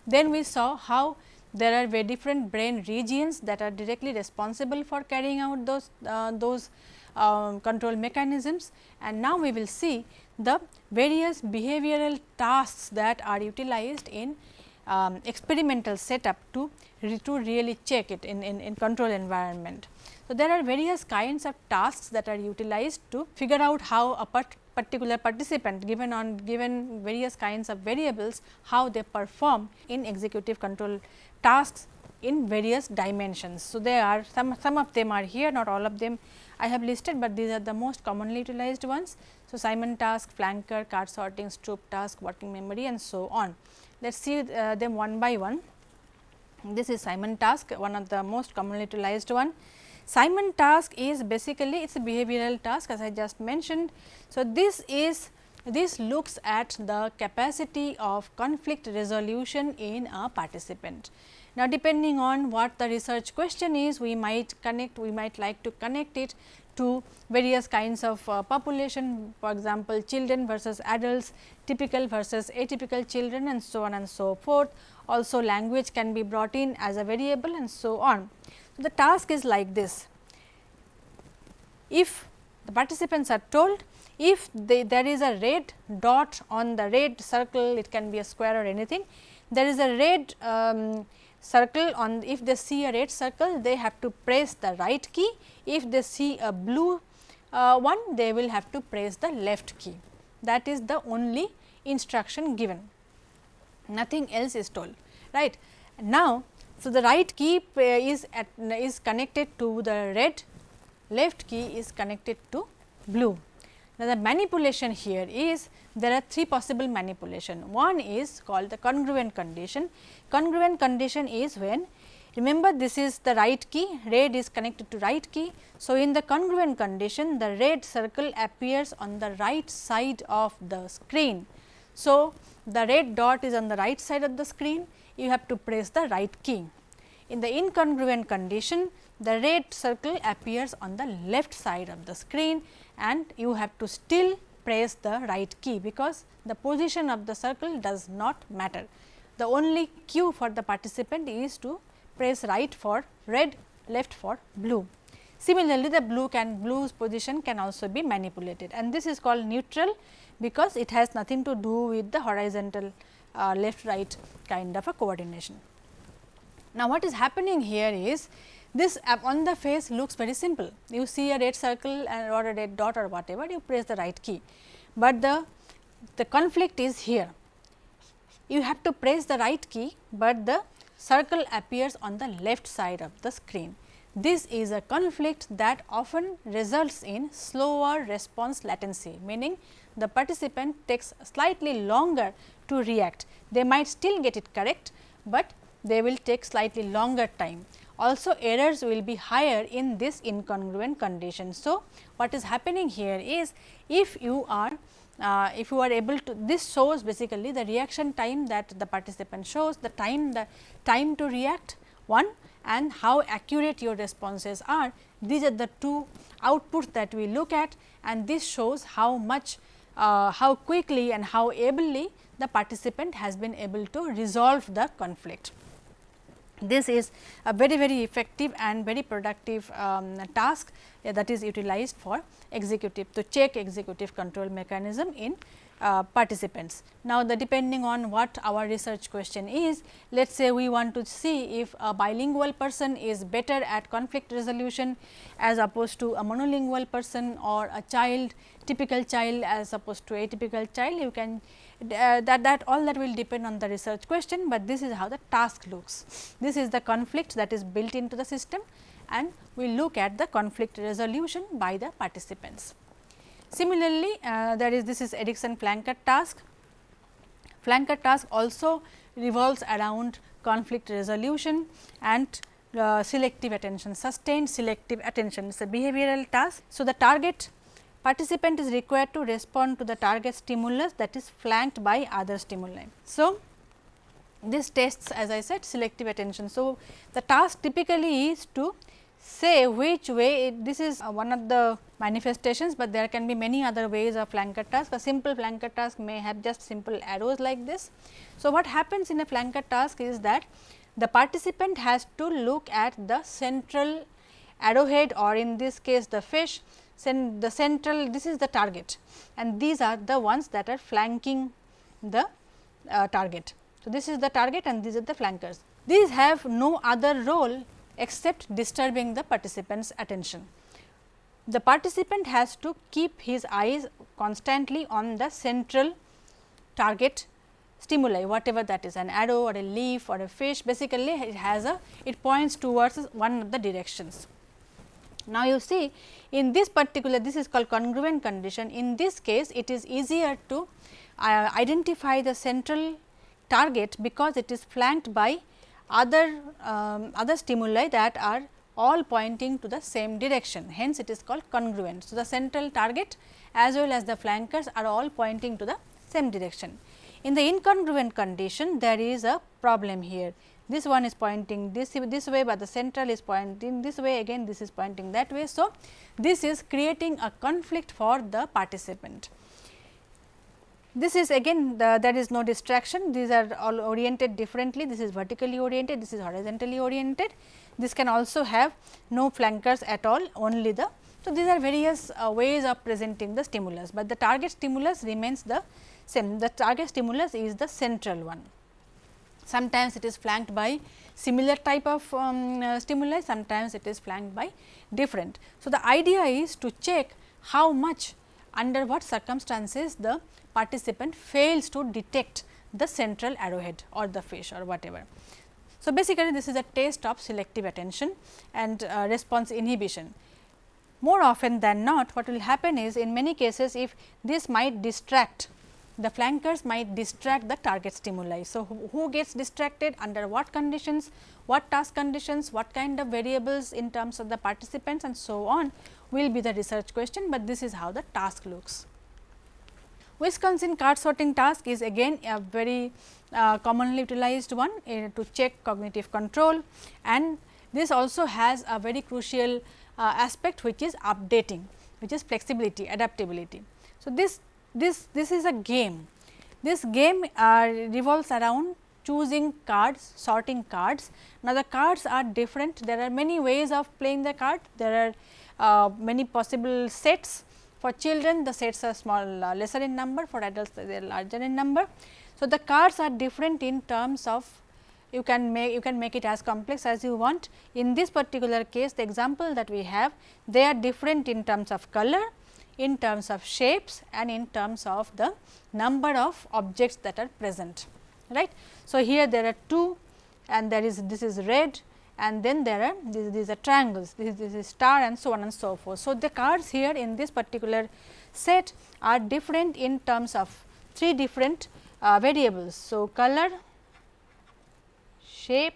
Then we saw how there are very different brain regions that are directly responsible for carrying out those control mechanisms, and now we will see the various behavioral tasks that are utilized in experimental setup to really check it in control environment. So, there are various kinds of tasks that are utilized to figure out how a particular participant given various kinds of variables, how they perform in executive control tasks in various dimensions. So, there are some of them are here, not all of them I have listed, but these are the most commonly utilized ones. So, Simon task, flanker, card sorting, Stroop task, working memory and so on. Let us see them one by one. This is Simon task, one of the most commonly utilized one. Simon task is basically it is a behavioral task as I just mentioned. So, this looks at the capacity of conflict resolution in a participant. Now, depending on what the research question is, we might like to connect it to various kinds of population, for example, children versus adults, typical versus atypical children and so on and so forth. Also, language can be brought in as a variable and so on. So, the task is like this. If the participants are told, if there is a red dot on the red circle, it can be a square or anything, there is a red circle on, if they see a red circle, they have to press the right key. If they see a blue one, they will have to press the left key. That is the only instruction given, nothing else is told, right. Now, so the right key is connected to the red, left key is connected to blue. Now, the manipulation here is there are three possible manipulation. One is called the congruent condition. Congruent condition is when, remember this is the right key, red is connected to right key. So, in the congruent condition, the red circle appears on the right side of the screen. So, the red dot is on the right side of the screen, you have to press the right key. In the incongruent condition, the red circle appears on the left side of the screen and you have to still press the right key, because the position of the circle does not matter. The only cue for the participant is to press right for red, left for blue. Similarly, the blue's position can also be manipulated, and this is called neutral, because it has nothing to do with the horizontal left right kind of a coordination. Now, what is happening here is this on the face looks very simple. You see a red circle or a red dot or whatever, you press the right key, but the conflict is here. You have to press the right key, but the circle appears on the left side of the screen. This is a conflict that often results in slower response latency, meaning the participant takes slightly longer to react. They might still get it correct, but they will take slightly longer time. Also, errors will be higher in this incongruent condition. So, what is happening here is if you are able to, this shows basically the reaction time that the participant shows, the time to react one, and how accurate your responses are. These are the two outputs that we look at, and this shows how much how quickly and how ably the participant has been able to resolve the conflict. This is a very effective and very productive task that is utilized for to check executive control mechanism in participants. Now, depending on what our research question is, let us say we want to see if a bilingual person is better at conflict resolution as opposed to a monolingual person, or a typical child as opposed to atypical child. You can that all that will depend on the research question, but this is how the task looks. This is the conflict that is built into the system, and we look at the conflict resolution by the participants. Similarly, this is Erikson flanker task. Flanker task also revolves around conflict resolution and selective attention, sustained selective attention. It is a behavioral task. So, the target participant is required to respond to the target stimulus that is flanked by other stimuli. So, this tests, as I said, selective attention. So, the task typically is to say which way this is one of the manifestations, but there can be many other ways of flanker task. A simple flanker task may have just simple arrows like this. So, what happens in a flanker task is that the participant has to look at the central arrowhead, or in this case the fish, the central, this is the target, and these are the ones that are flanking the target. So, this is the target and these are the flankers. These have no other role except disturbing the participant's attention. The participant has to keep his eyes constantly on the central target stimuli, whatever that is, an arrow or a leaf or a fish. Basically, it points towards one of the directions. Now, you see in this particular, this is called congruent condition. In this case, it is easier to identify the central target, because it is flanked by other stimuli that are all pointing to the same direction. Hence, it is called congruent. So, the central target as well as the flankers are all pointing to the same direction. In the incongruent condition, there is a problem here. This one is pointing this way, but the central is pointing this way, again this is pointing that way. So, this is creating a conflict for the participant. This is again there is no distraction, these are all oriented differently, this is vertically oriented, this is horizontally oriented. This can also have no flankers at all, only the. So, these are various ways of presenting the stimulus, but the target stimulus remains the same. The target stimulus is the central one. Sometimes it is flanked by similar type of stimuli, sometimes it is flanked by different. So, the idea is to check how much, under what circumstances the participant fails to detect the central arrowhead or the fish or whatever. So, basically this is a test of selective attention and response inhibition. More often than not, what will happen is, in many cases, if this might distract, the flankers might distract the target stimuli. So, who gets distracted, under what conditions, what task conditions, what kind of variables in terms of the participants and so on will be the research question, but this is how the task looks. Wisconsin card sorting task is again a very commonly utilized one to check cognitive control, and this also has a very crucial aspect, which is updating, which is flexibility, adaptability. So, this is a game. This game revolves around choosing cards, sorting cards. Now, the cards are different. There are many ways of playing the card. There are many possible sets. For children, the sets are small, lesser in number. For adults, they are larger in number. So, the cards are different in terms of, you can make it as complex as you want. In this particular case, the example that we have, they are different in terms of color, in terms of shapes, and in terms of the number of objects that are present, right. So, here there are 2, and there is, this is red, and then there are these are triangles, this is star, and so on and so forth. So, the cards here in this particular set are different in terms of 3 different variables. So, color, shape,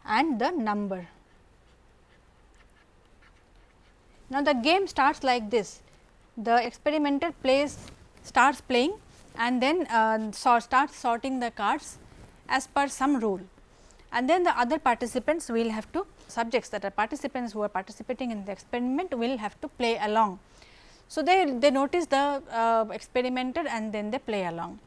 and the number. Now, the game starts like this. The experimenter starts playing, and then starts sorting the cards as per some rule, and then the other participants will have to, subjects that are participants who are participating in the experiment will have to play along. So, they notice the experimenter and then they play along.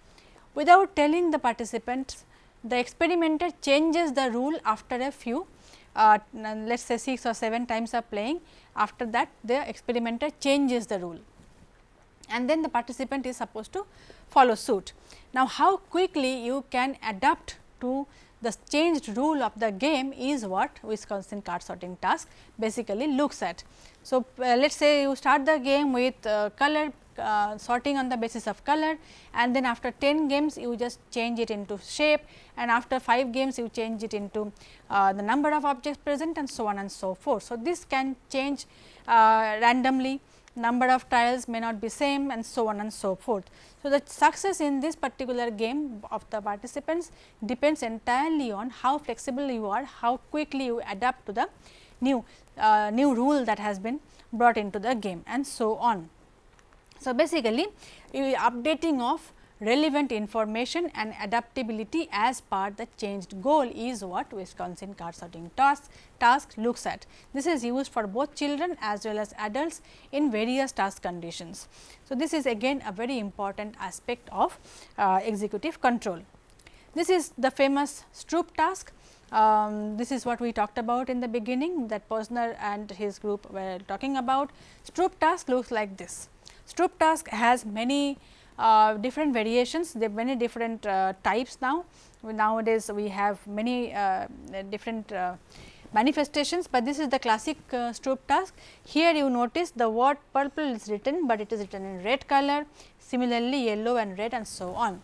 Without telling the participants, the experimenter changes the rule after a few, let us say 6 or 7 times of playing. After that, the experimenter changes the rule, and then the participant is supposed to follow suit. Now, how quickly you can adapt to the changed rule of the game is what Wisconsin card sorting task basically looks at. So, let us say you start the game with color, sorting on the basis of color, and then after 10 games you just change it into shape, and after 5 games you change it into the number of objects present, and so on and so forth. So, this can change randomly, number of trials may not be same, and so on and so forth. So, the success in this particular game of the participants depends entirely on how flexible you are, how quickly you adapt to the new rule that has been brought into the game, and so on. So, basically updating of relevant information and adaptability as per the changed goal is what Wisconsin card sorting task looks at. This is used for both children as well as adults in various task conditions. So, this is again a very important aspect of executive control. This is the famous Stroop task. This is what we talked about in the beginning, that Posner and his group were talking about. Stroop task looks like this. Stroop task has many different variations, there are many different types now. Nowadays, we have many different manifestations, but this is the classic Stroop task. Here you notice the word purple is written, but it is written in red color, similarly yellow and red and so on.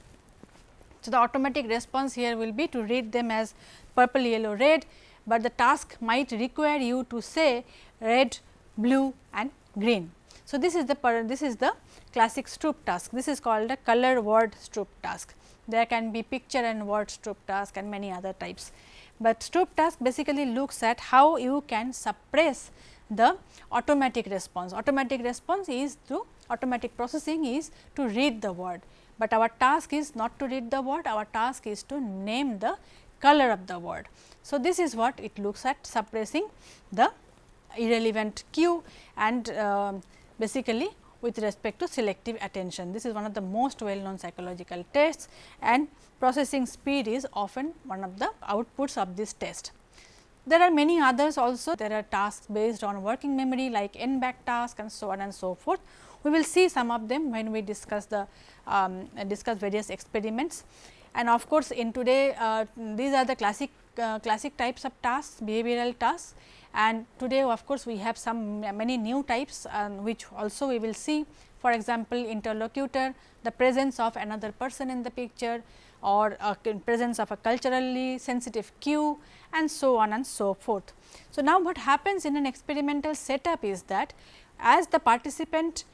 So, the automatic response here will be to read them as purple, yellow, red, but the task might require you to say red, blue and green. So, this is the classic Stroop task. This is called a color word Stroop task. There can be picture and word Stroop task and many other types, but Stroop task basically looks at how you can suppress the automatic response. Automatic response is to automatic processing is to read the word, but our task is not to read the word, our task is to name the color of the word. So, this is what it looks at, suppressing the irrelevant cue and basically with respect to selective attention. This is one of the most well known psychological tests, and processing speed is often one of the outputs of this test. There are many others also. There are tasks based on working memory like n-back task and so on and so forth. We will see some of them when we discuss the discuss various experiments. And of course, in today these are the classic types of tasks, behavioral tasks, and today of course, we have many new types which also we will see. For example, interlocutor, the presence of another person in the picture, or presence of a culturally sensitive cue and so on and so forth. So, now what happens in an experimental setup is that as the participant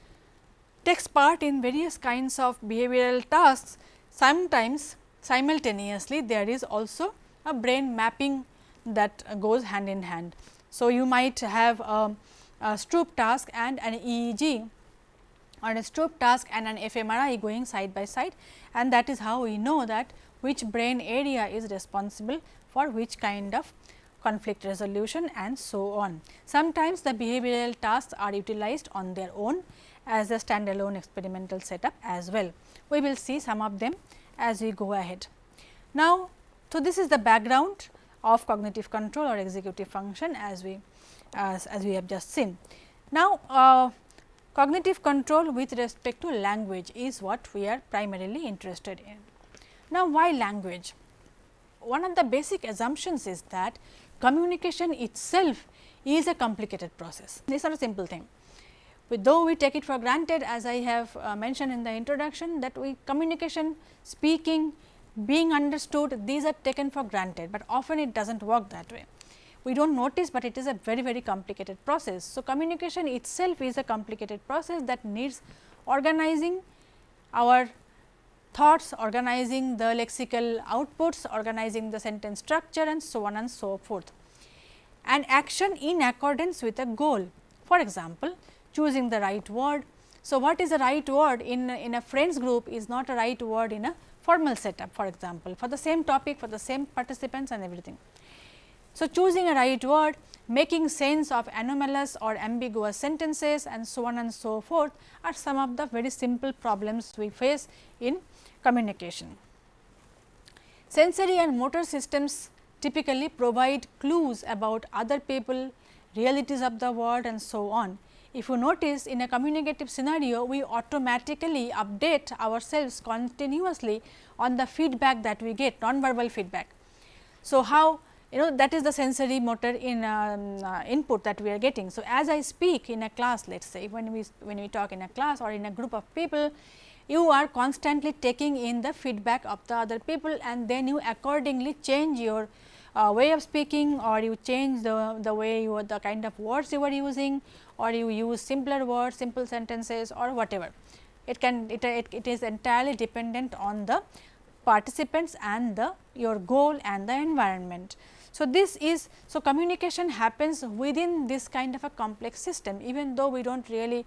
takes part in various kinds of behavioral tasks, sometimes simultaneously there is also a brain mapping that goes hand in hand. So, you might have a Stroop task and an EEG, or a Stroop task and an fMRI going side by side, and that is how we know that which brain area is responsible for which kind of conflict resolution and so on. Sometimes the behavioral tasks are utilized on their own as a standalone experimental setup as well. We will see some of them as we go ahead. Now, so this is the background of cognitive control or executive function as we have just seen. Now, cognitive control with respect to language is what we are primarily interested in. Now, why language? One of the basic assumptions is that communication itself is a complicated process. This is not a simple thing. Though we take it for granted, as I have mentioned in the introduction, that communication, speaking, being understood, these are taken for granted, but often it does not work that way. We do not notice, but it is a very complicated process. So, communication itself is a complicated process that needs organizing our thoughts, organizing the lexical outputs, organizing the sentence structure and so on and so forth, and action in accordance with a goal. For example, choosing the right word. So, what is the right word in a friends group is not a right word in a formal setup, for example, for the same topic, for the same participants and everything. So, choosing a right word, making sense of anomalous or ambiguous sentences and so on and so forth are some of the very simple problems we face in communication. Sensory and motor systems typically provide clues about other people, realities of the world and so on. If you notice, in a communicative scenario, we automatically update ourselves continuously on the feedback that we get, non-verbal feedback. So, how that is the sensory motor in input that we are getting. So, as I speak in a class, let us say when we talk in a class or in a group of people, you are constantly taking in the feedback of the other people, and then you accordingly change your way of speaking, or you change the way the kind of words you are using, or you use simpler words, simple sentences or whatever. It is entirely dependent on the participants and your goal and the environment. So, communication happens within this kind of a complex system, even though we do not really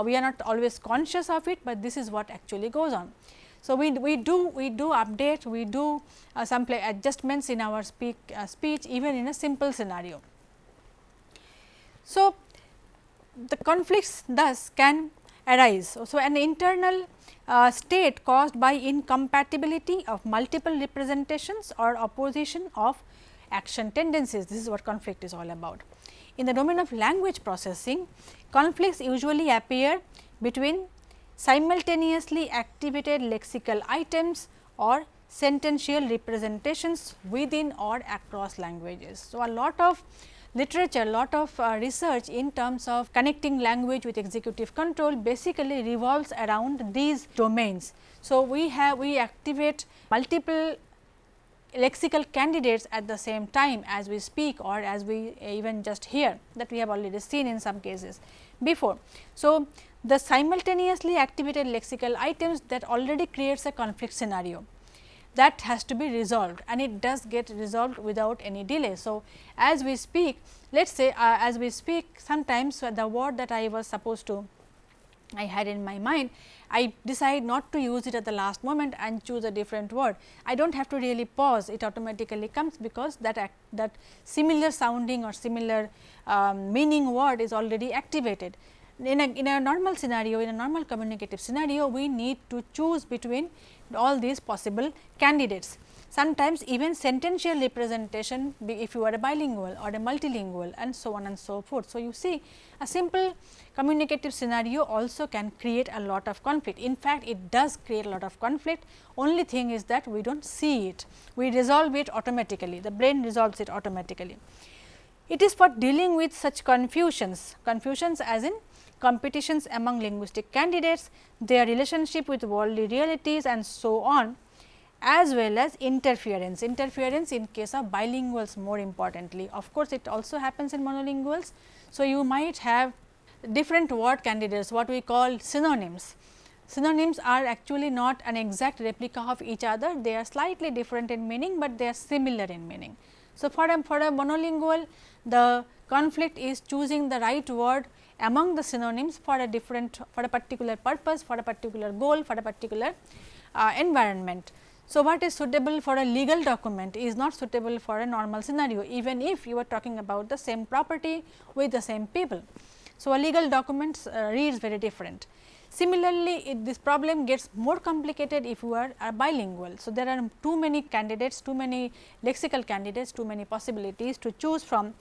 we are not always conscious of it, but this is what actually goes on. So, we do update, we do some adjustments in our speech even in a simple scenario. So, the conflicts thus can arise. So, an internal state caused by incompatibility of multiple representations or opposition of action tendencies. This is what conflict is all about. In the domain of language processing, conflicts usually appear between simultaneously activated lexical items or sentential representations within or across languages. So, a lot of literature, lot of research in terms of connecting language with executive control basically revolves around these domains. So, we activate multiple lexical candidates at the same time as we speak or as we even just hear, that we have already seen in some cases before. So, the simultaneously activated lexical items, that already creates a conflict scenario that has to be resolved, and it does get resolved without any delay. So, as we speak, let us say as we speak, sometimes the word that I was supposed to, I had in my mind, I decide not to use it at the last moment and choose a different word. I do not have to really pause, it automatically comes, because that similar sounding or similar meaning word is already activated. In a normal scenario, in a normal communicative scenario, we need to choose between all these possible candidates. Sometimes even sentential representation, if you are a bilingual or a multilingual, and so on and so forth. So, you see a simple communicative scenario also can create a lot of conflict. In fact, it does create a lot of conflict, only thing is that we do not see it, we resolve it automatically, the brain resolves it automatically. It is for dealing with such confusions as in competitions among linguistic candidates, their relationship with worldly realities and so on, as well as interference in case of bilinguals more importantly. Of course, it also happens in monolinguals. So, you might have different word candidates, what we call synonyms. Synonyms are actually not an exact replica of each other, they are slightly different in meaning, but they are similar in meaning. So, for a monolingual, the conflict is choosing the right word among the synonyms for a particular purpose, for a particular goal, for a particular environment. So, what is suitable for a legal document is not suitable for a normal scenario, even if you are talking about the same property with the same people. So, a legal document reads very different. Similarly, this problem gets more complicated if you are bilingual. So, there are too many candidates, too many lexical candidates, too many possibilities to choose from,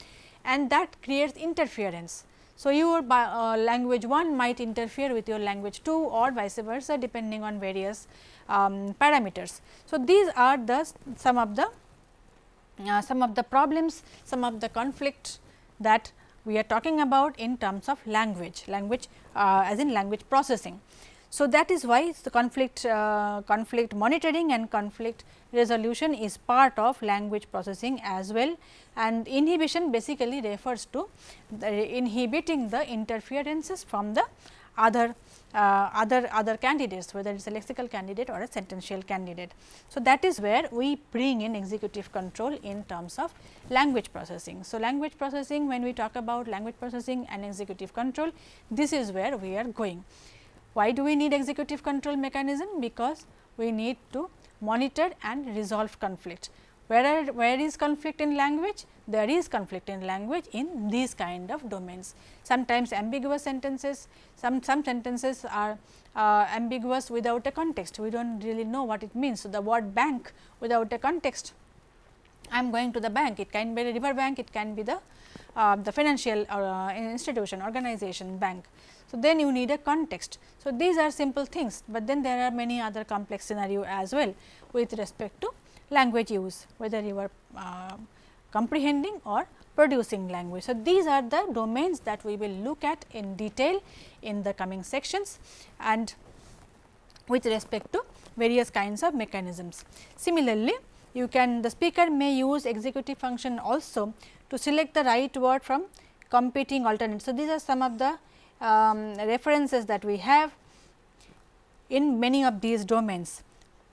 and that creates interference. So, your language 1 might interfere with your language 2 or vice versa, depending on various parameters. So, these are some of the problems, some of the conflicts that we are talking about in terms of language as in language processing. So, that is why the conflict monitoring and conflict resolution is part of language processing as well, and inhibition basically refers to inhibiting the interferences from the other candidates, whether it is a lexical candidate or a sentential candidate. So, that is where we bring in executive control in terms of language processing. So, language processing, when we talk about language processing and executive control, this is where we are going. Why do we need executive control mechanism? Because we need to monitor and resolve conflict. Where is conflict in language? There is conflict in language in these kind of domains. Sometimes ambiguous sentences, some sentences are ambiguous without a context. We do not really know what it means. So, the word bank without a context, I am going to the bank, it can be a river bank, it can be the financial institution, organization, bank. So, then you need a context. So, these are simple things, but then there are many other complex scenario as well with respect to language use, whether you are comprehending or producing language. So, these are the domains that we will look at in detail in the coming sections and with respect to various kinds of mechanisms. Similarly, the speaker may use executive function also to select the right word from competing alternatives. So, these are some of the references that we have in many of these domains.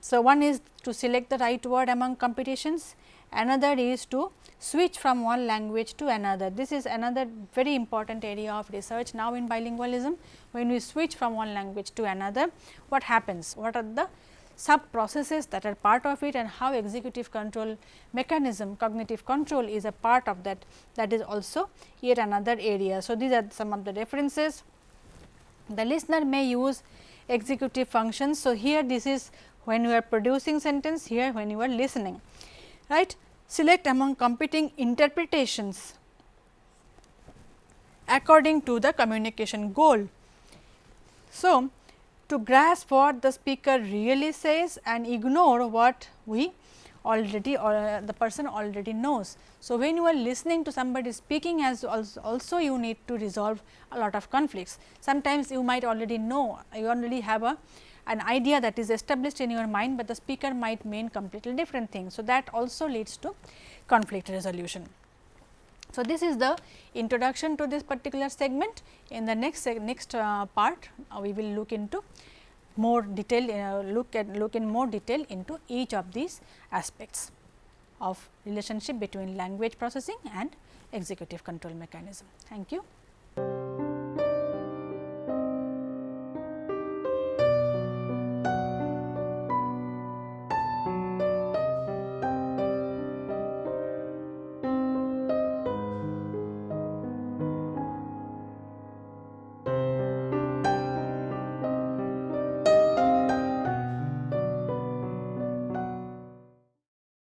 So, one is to select the right word among competitions, another is to switch from one language to another. This is another very important area of research now in bilingualism. When we switch from one language to another, what happens? What are the sub processes that are part of it, and how executive control mechanism, cognitive control is a part of that, that is also yet another area. So, these are some of the references. The listener may use executive functions. So, here this is when you are producing sentence, here when you are listening, right. Select among competing interpretations according to the communication goal. So, to grasp what the speaker really says and ignore what we already or the person already knows. So, when you are listening to somebody speaking, as also you need to resolve a lot of conflicts. Sometimes you might already know, you already have an idea that is established in your mind, but the speaker might mean completely different things. So, that also leads to conflict resolution. So, this is the introduction to this particular segment. In the next part, we will look into more detail, look in more detail into each of these aspects of relationship between language processing and executive control mechanism. Thank you.